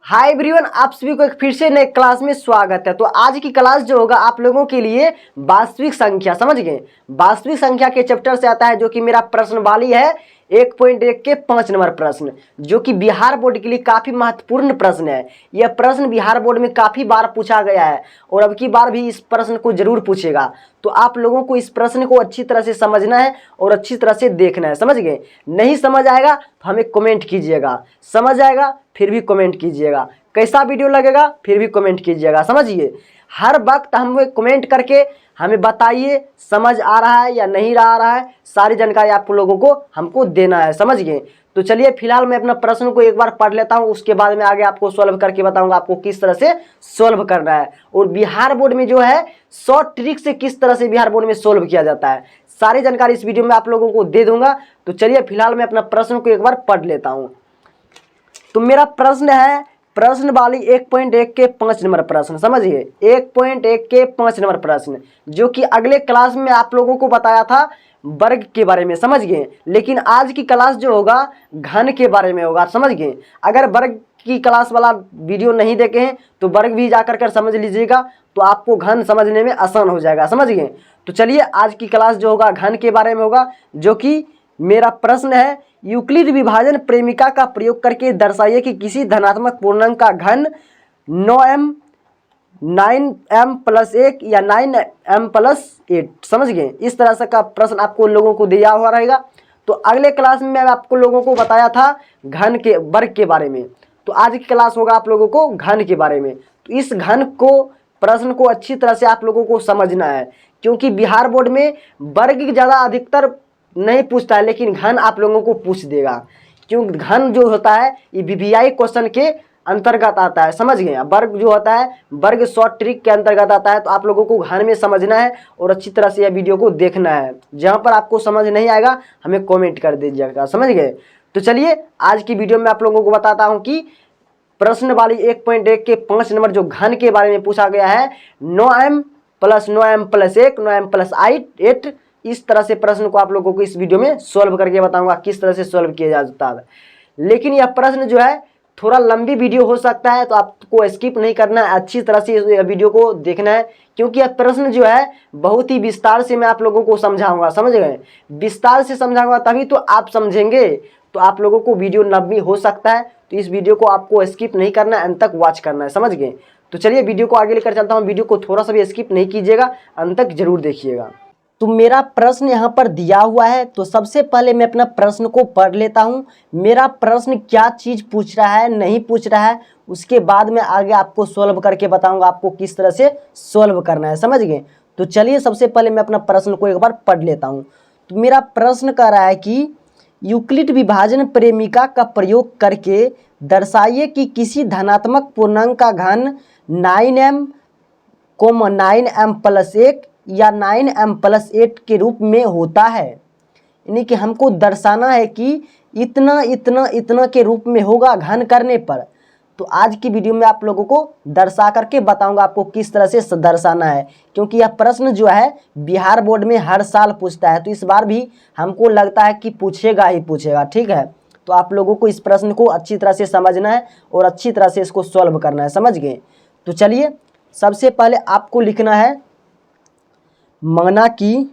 Hi everyone, आप सभी को एक फिर से नए क्लास में स्वागत है। तो आज की क्लास जो होगा आप लोगों के लिए वास्तविक संख्या, समझ गए। वास्तविक संख्या के चैप्टर से आता है जो कि मेरा प्रश्न वाली है 1.1 के 5 नंबर प्रश्न, जो कि बिहार बोर्ड के लिए काफी महत्वपूर्ण प्रश्न है। यह प्रश्न बिहार बोर्ड में काफी बार पूछा गया है और अब की बार भी इस प्रश्न को जरूर पूछेगा। तो आप लोगों को इस प्रश्न को अच्छी तरह से समझना है और अच्छी तरह से देखना है, समझ गए। नहीं समझ आएगा तो हमें कमेंट कीजिएगा, समझ आएगा फिर भी कमेंट कीजिएगा, कैसा वीडियो लगेगा फिर भी कमेंट कीजिएगा। समझिए, हर वक्त हमें कमेंट करके हमें बताइए समझ आ रहा है या नहीं आ रहा है, सारी जानकारी आप लोगों को हमको देना है, समझ गए। तो चलिए फिलहाल मैं अपना प्रश्न को एक बार पढ़ लेता हूं, उसके बाद में आगे आपको सॉल्व करके बताऊंगा आपको किस तरह से सॉल्व करना है। और बिहार बोर्ड में जो है शॉर्ट ट्रिक से किस तरह से बिहार बोर्ड में सॉल्व किया जाता है, सारी जानकारी इस वीडियो में आप लोगों को दे दूंगा। तो चलिए फिलहाल मैं अपना प्रश्न को एक बार पढ़ लेता हूं। तो मेरा प्रश्न है प्रश्न वाली 1.1 के 5 नंबर प्रश्न, समझिए 1.1 के 5 नंबर प्रश्न, जो कि अगले क्लास में आप लोगों को बताया था वर्ग के बारे में, समझ गए। लेकिन आज की क्लास जो होगा घन के बारे में होगा, समझ गए। अगर वर्ग की क्लास वाला वीडियो नहीं देखे हैं तो वर्ग भी जाकर कर समझ लीजिएगा, तो आपको घन समझने में आसान हो जाएगा, समझ गए। तो चलिए आज की क्लास जो होगा घन के बारे में होगा, जो कि मेरा प्रश्न है यूक्लिड विभाजन प्रेमिका का प्रयोग करके दर्शाइए कि किसी धनात्मक पूर्णांक का घन 9m 9m प्लस 1 या 9m प्लस 8, समझ गए। इस तरह से का प्रश्न आपको लोगों को दिया हुआ रहेगा। तो अगले क्लास में मैं आपको लोगों को बताया था घन के वर्ग के बारे में, तो आज की क्लास होगा आप लोगों को घन के बारे में। तो इस घन को प्रश्न को अच्छी तरह से आप लोगों को समझना है, क्योंकि बिहार बोर्ड में वर्ग ज़्यादा अधिकतर नहीं पूछता है, लेकिन घन आप लोगों को पूछ देगा, क्योंकि घन जो होता है ये वीवीआई क्वेश्चन के अंतर्गत आता है, समझ गए। वर्ग जो होता है वर्ग शॉर्ट ट्रिक के अंतर्गत आता है। तो आप लोगों को घन में समझना है और अच्छी तरह से यह वीडियो को देखना है। जहां पर आपको समझ नहीं आएगा हमें कमेंट कर दीजिएगा, समझ गए। तो चलिए आज की वीडियो में आप लोगों को बताता हूँ कि प्रश्न वाली 1.1 के 5 नंबर जो घन के बारे में पूछा गया है 9m plus 9m plus 1 9m plus 8, इस तरह से प्रश्न को आप लोगों को इस वीडियो में सॉल्व करके बताऊंगा किस तरह से सॉल्व किया जाता है। लेकिन यह प्रश्न जो है थोड़ा लंबी वीडियो हो सकता है, तो आपको स्किप नहीं करना है, अच्छी तरह से इस वीडियो को देखना है, क्योंकि यह प्रश्न जो है बहुत ही विस्तार से मैं आप लोगों को समझाऊंगा, समझ गए। विस्तार से समझाऊंगा तभी तो आप समझेंगे। तो आप लोगों को वीडियो लंबी हो सकता है, तो इस वीडियो को आपको स्किप नहीं करना है, अंत तक वॉच करना है, समझ गए। तो चलिए वीडियो को आगे लेकर चलता हूँ। वीडियो को थोड़ा सा भी स्किप नहीं कीजिएगा, अंत तक जरूर देखिएगा। तो मेरा प्रश्न यहाँ पर दिया हुआ है, तो सबसे पहले मैं अपना प्रश्न को पढ़ लेता हूँ। मेरा प्रश्न क्या चीज़ पूछ रहा है नहीं पूछ रहा है, उसके बाद मैं आगे आपको सॉल्व करके बताऊँगा आपको किस तरह से सॉल्व करना है, समझ गए। तो चलिए सबसे पहले मैं अपना प्रश्न को एक बार पढ़ लेता हूँ। तो मेरा प्रश्न कह रहा है कि यूक्लिड विभाजन प्रेमिका का प्रयोग करके दर्शाइए कि किसी धनात्मक पूर्णांक का घन 9m 9m प्लस 1 या 9m प्लस 8 के रूप में होता है। यानी कि हमको दर्शाना है कि इतना इतना इतना के रूप में होगा घन करने पर। तो आज की वीडियो में आप लोगों को दर्शा करके बताऊंगा आपको किस तरह से दर्शाना है, क्योंकि यह प्रश्न जो है बिहार बोर्ड में हर साल पूछता है, तो इस बार भी हमको लगता है कि पूछेगा ही पूछेगा, ठीक है। तो आप लोगों को इस प्रश्न को अच्छी तरह से समझना है और अच्छी तरह से इसको सॉल्व करना है, समझ गए। तो चलिए सबसे पहले आपको लिखना है माना कि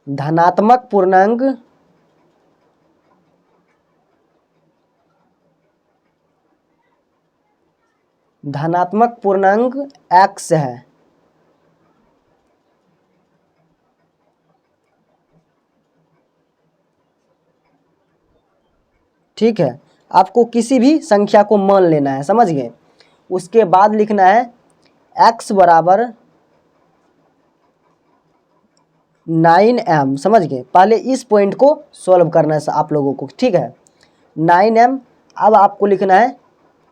धनात्मक पूर्णांक x है, ठीक है। आपको किसी भी संख्या को मान लेना है, समझ गए। उसके बाद लिखना है x बराबर 9m, समझ गए। पहले इस पॉइंट को सॉल्व करना है आप लोगों को, ठीक है। 9m। अब आपको लिखना है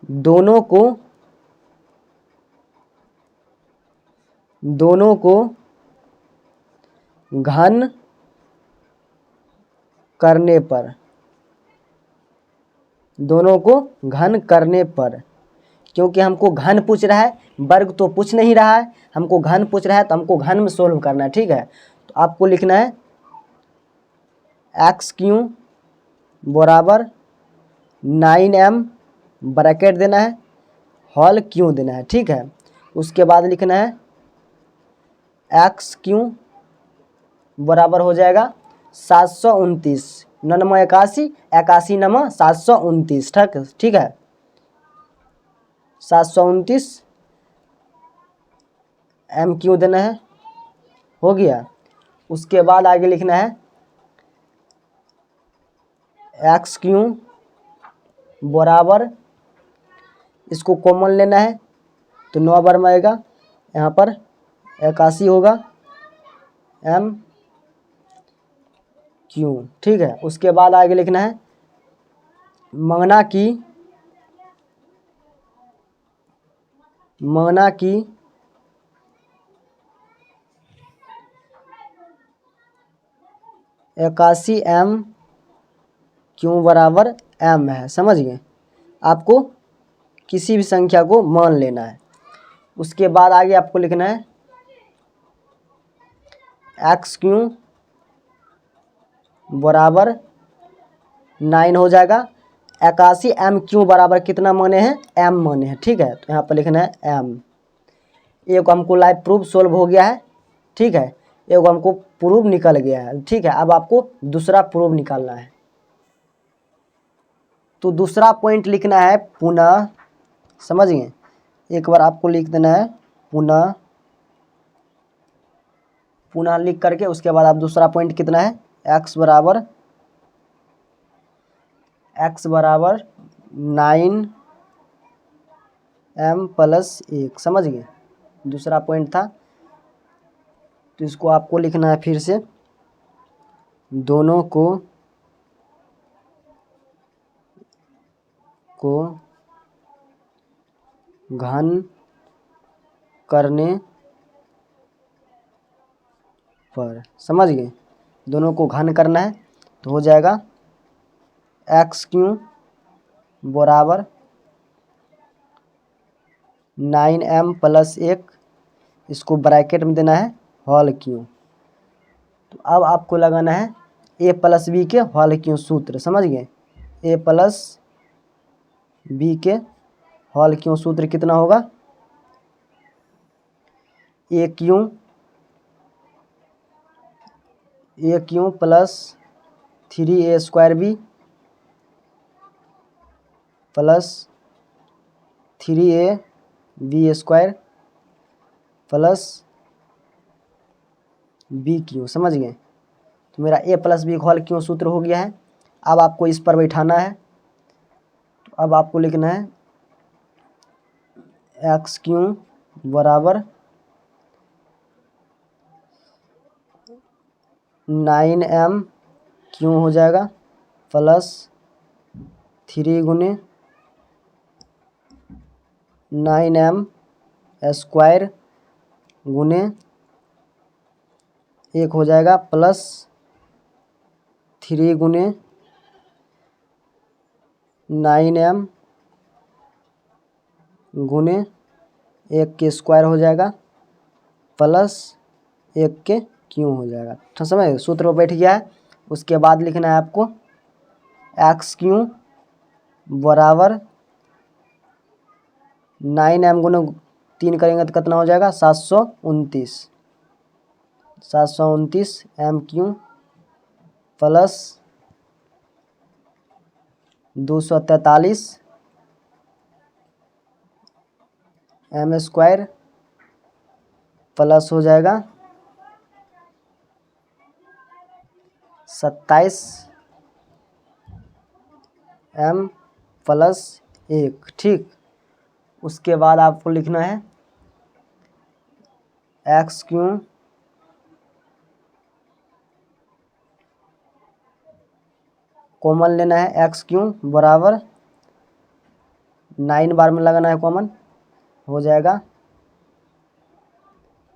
दोनों को घन करने पर, दोनों को घन करने पर, क्योंकि हमको घन पूछ रहा है, वर्ग तो पूछ नहीं रहा है, हमको घन पूछ रहा है, तो हमको घन में सोल्व करना है, ठीक है। तो आपको लिखना है एक्स क्यू बराबर 9m ब्रैकेट देना है, होल क्यू देना है, ठीक है। उसके बाद लिखना है एक्स क्यू बराबर हो जाएगा 729, 9 81, 81 9 729, ठीक है 729 एम क्यू देना है, हो गया। उसके बाद आगे लिखना है एक्स क्यू बराबर, इसको कॉमन लेना है तो 9 बार में आएगा, यहाँ पर 81 होगा एम क्यू, ठीक है। उसके बाद आगे लिखना है मंगना की 81 एम क्यू बराबर एम है, समझ गए। आपको किसी भी संख्या को मान लेना है। उसके बाद आगे आपको लिखना है एक्स क्यू बराबर 9 हो जाएगा, 81 एम क्यू बराबर कितना माने हैं, एम माने हैं, ठीक है। तो यहाँ पर लिखना है एम। एक हमको लाइव प्रूफ सोल्व हो गया है, ठीक है, एक हमको प्रूफ निकल गया है, ठीक है। अब आपको दूसरा प्रूफ निकालना है। तो दूसरा पॉइंट लिखना है पुनः, समझ गए। एक बार आपको लिख देना है पुनः लिख करके उसके बाद आप दूसरा पॉइंट कितना है एक्स बराबर 9m प्लस 1, समझ गए। दूसरा पॉइंट था तो इसको आपको लिखना है फिर से, दोनों को घन करने पर, समझ गए। दोनों को घन करना है तो हो जाएगा एक्स क्यू बराबर 9m प्लस 1, इसको ब्रैकेट में देना है होल क्यू। तो अब आपको लगाना है a प्लस बी के होल क्यू सूत्र, समझ गए। a प्लस बी के होल क्यू सूत्र कितना होगा, A cube plus 3a square B plus 3a B square plus B cube, समझ गए। तो मेरा a plus B whole cube सूत्र हो गया है। अब आपको इस पर बैठाना है। तो अब आपको लिखना है एक्स क्यू बराबर 9m क्यू हो जाएगा प्लस 3 गुने 9m स्क्वायर गुने 1 हो जाएगा प्लस 3 गुने 9m गुने 1 के स्क्वायर हो जाएगा प्लस 1 के क्यू हो जाएगा, तो समझ सूत्र में बैठ गया है। उसके बाद लिखना है आपको एक्स क्यू बराबर 9m गुने 3 करेंगे तो कितना हो जाएगा 729 m cube plus 243 m square plus हो जाएगा 27 एम प्लस 1, ठीक। उसके बाद आपको लिखना है एक्स क्यू कॉमन लेना है, एक्स क्यू बराबर 9 बार में लगाना है कॉमन, हो जाएगा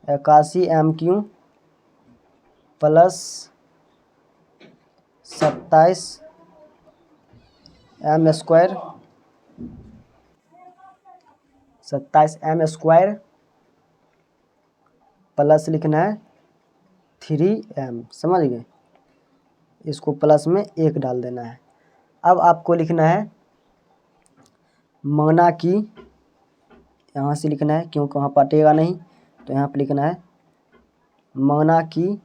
81 m cube plus 27 m square plus लिखना है 3m, समझ गए। इसको प्लस में 1 डाल देना है। अब आपको लिखना है माना कि, यहाँ से लिखना है क्योंकि वहाँ पटेगा नहीं, तो यहाँ पर लिखना है माना कि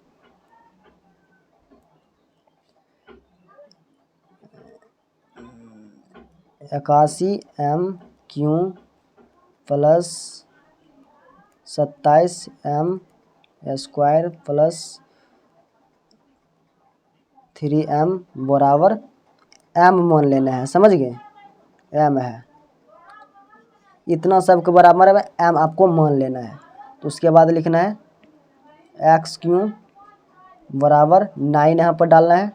81 MQ plus 27M² plus 3M बराबर M मान लेना है, समझ गए, M है, इतना सब के बराबर है M आपको मान लेना है। तो उसके बाद लिखना है XQ बराबर 9 यहाँ पर डालना है,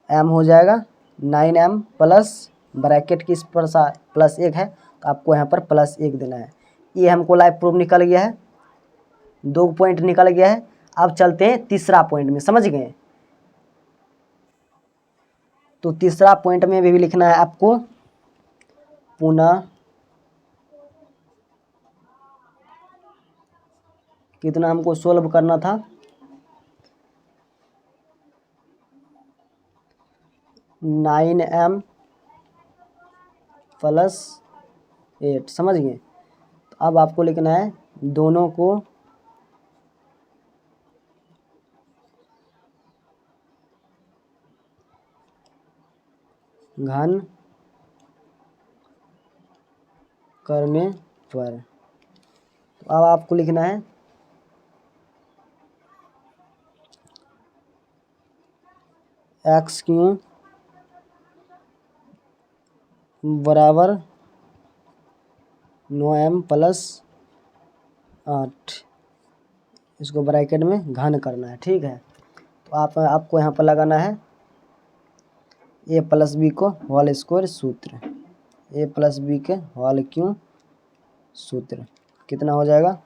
M हो जाएगा 9M प्लस ब्रैकेट किस पर प्लस 1 है, तो आपको यहाँ पर प्लस 1 देना है। ये हमको लाइव प्रूफ निकल गया है, 2 पॉइंट निकल गया है। अब चलते हैं तीसरा पॉइंट में, समझ गए। तो तीसरा पॉइंट में भी लिखना है आपको पुनः कितना हमको सोल्व करना था, 9M प्लस 8, समझ गए। तो अब आपको लिखना है दोनों को घन करने पर, तो अब आपको लिखना है XQ बराबर 9M प्लस 8, इसको ब्रैकेट में घन करना है, ठीक है। तो आपको यहाँ पर लगाना है A प्लस बी को होल स्क्वायर सूत्र, A प्लस बी के होल क्यू सूत्र, कितना हो जाएगा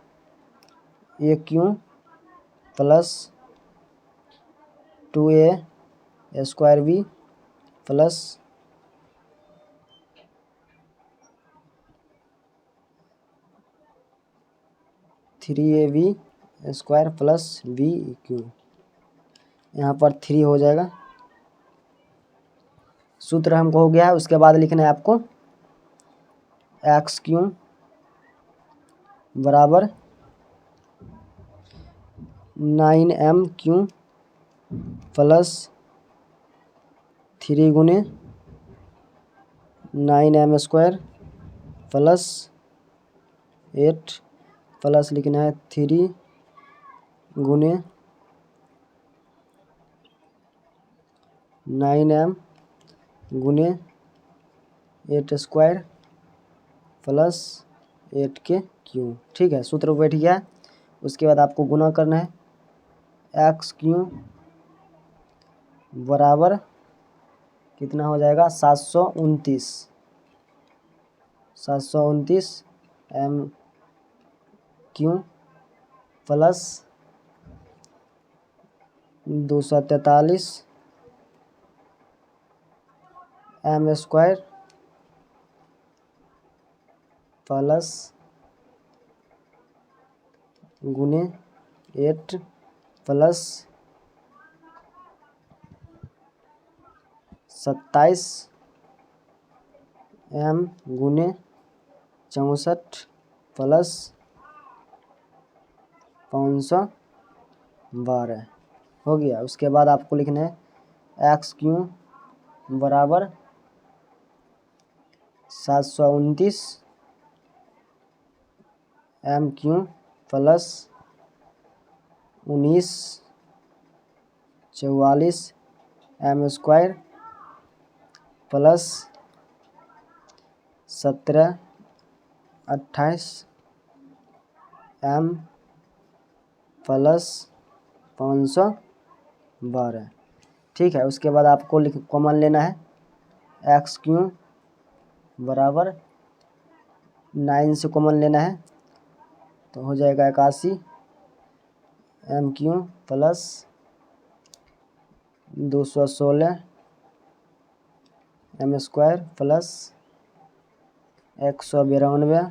AQ plus 2A² plus 3AB² plus BQ, यहाँ पर 3 हो जाएगा, सूत्र हमको हो गया है। उसके बाद लिखना है आपको XQ बराबर 9MQ प्लस 3 गुने 9M² प्लस 8 प्लस लिखना है 3 गुने 9M गुने 8² प्लस 8 के क्यू, ठीक है, सूत्र बैठ गया है। उसके बाद आपको गुना करना है XQ बराबर कितना हो जाएगा 729 MQ प्लस 243 M² प्लस गुने 8 प्लस 27 M गुने 64 प्लस 512 हो गया। उसके बाद आपको लिखना है XQ बराबर 729 MQ plus 1944 M² plus 1728 M plus 512, ठीक है। उसके बाद आपको कॉमन लेना है XQ बराबर 9 से कॉमन लेना है, तो हो जाएगा 81 MQ plus 216 M² plus 192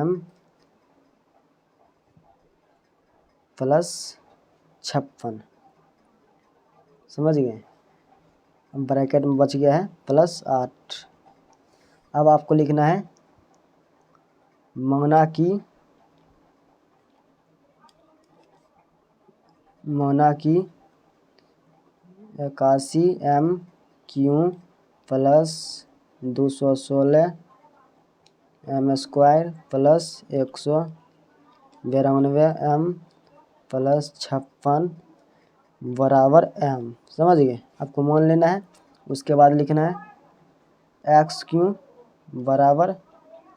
M plus 56, समझ गए। ब्रैकेट में बच गया है +8। अब आपको लिखना है मोना की 81 MQ + 216 M² + 192 M + 56 बराबर M। समझ गए। आपको मान लेना है। उसके बाद लिखना है XQ बराबर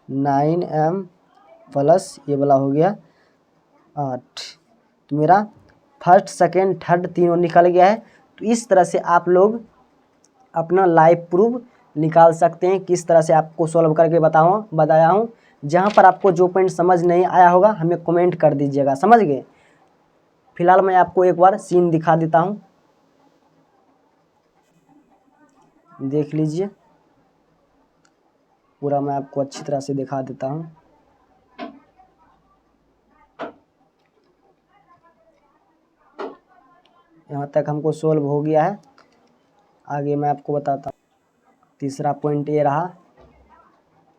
9M प्लस ये वाला हो गया 8। तो मेरा फर्स्ट सेकेंड थर्ड तीनों निकल गया है। तो इस तरह से आप लोग अपना लाइव प्रूफ निकाल सकते हैं। किस तरह से आपको सॉल्व करके बताया हूँ। जहाँ पर आपको जो पॉइंट समझ नहीं आया होगा हमें कमेंट कर दीजिएगा। समझ गए। फिलहाल मैं आपको एक बार सीन दिखा देता हूँ, देख लीजिए। पूरा मैं आपको अच्छी तरह से दिखा देता हूँ। यहाँ तक हमको सोल्व हो गया है। आगे मैं आपको बताता हूँ। तीसरा पॉइंट ये रहा।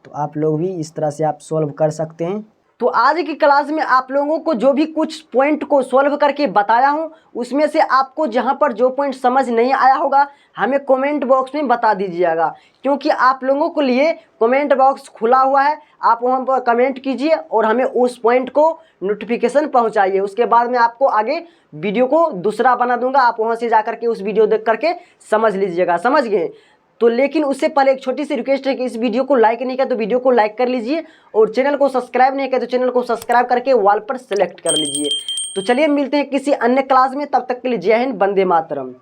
तो आप लोग भी इस तरह से आप सोल्व कर सकते हैं। तो आज की क्लास में आप लोगों को जो भी कुछ पॉइंट को सोल्व करके बताया हूँ उसमें से आपको जहाँ पर जो पॉइंट समझ नहीं आया होगा हमें कमेंट बॉक्स में बता दीजिएगा, क्योंकि आप लोगों के लिए कमेंट बॉक्स खुला हुआ है। आप वहाँ पर कमेंट कीजिए और हमें उस पॉइंट को नोटिफिकेशन पहुँचाइए। उसके बाद में आपको आगे वीडियो को दूसरा बना दूंगा। आप वहाँ से जा करके उस वीडियो देख करके समझ लीजिएगा। समझ गए। तो लेकिन उससे पहले एक छोटी सी रिक्वेस्ट है कि इस वीडियो को लाइक नहीं किया तो वीडियो को लाइक कर लीजिए, और चैनल को सब्सक्राइब नहीं किया तो चैनल को सब्सक्राइब करके वॉल पर सेलेक्ट कर लीजिए। तो चलिए मिलते हैं किसी अन्य क्लास में। तब तक के लिए जय हिंद, वंदे मातरम।